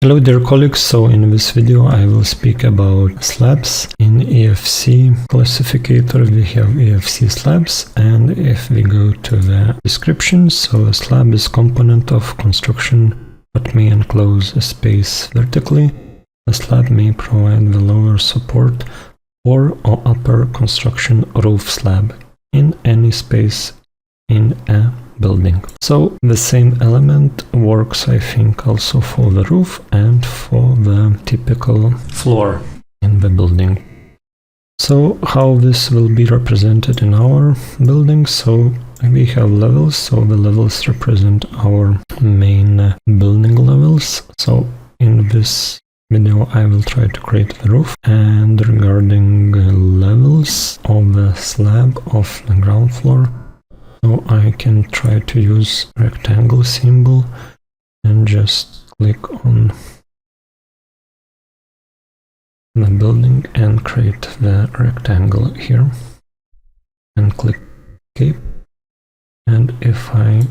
Hello dear colleagues, so in this video I will speak about slabs. In EFC classificator we have EFC slabs, and if we go to the description, so a slab is component of construction that may enclose a space vertically. A slab may provide the lower support or upper construction roof slab in any space in a building. So the same element works, I think, also for the roof and for the typical floor in the building. So how this will be represented in our building? So we have levels, so the levels represent our main building levels. So in this video I will try to create the roof, and regarding levels of the slab of the ground floor, so I can try to use rectangle symbol and just click on the building and create the rectangle here and click escape. And if I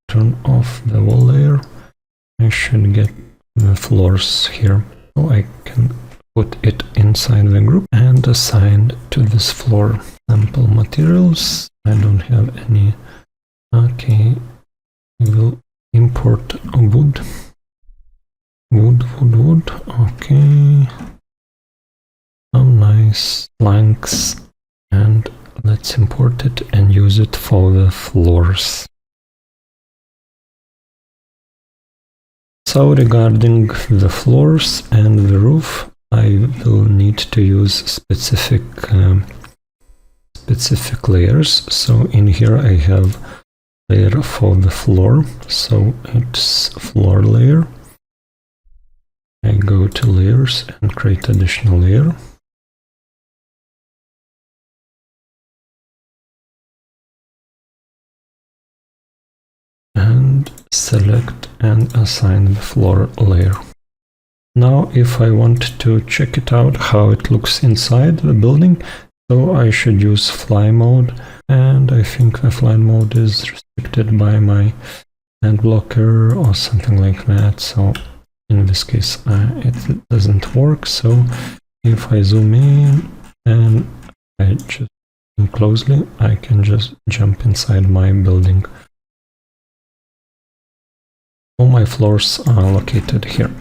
turn off the wall layer, I should get the floors here. So I can put it inside the group and assign to this floor sample materials. I don't have any. Okay, we will import wood. Wood. Okay, some nice planks, and let's import it and use it for the floors. So regarding the floors and the roof, I will need to use specific layers. So in here I have layer for the floor, so it's floor layer. I go to layers and create additional layer. And select and assign the floor layer. Now if I want to check it out how it looks inside the building, so I should use fly mode, and I think the fly mode is restricted by my hand blocker or something like that. So in this case it doesn't work. So if I zoom in and I just zoom closely, I can just jump inside my building. All my floors are located here.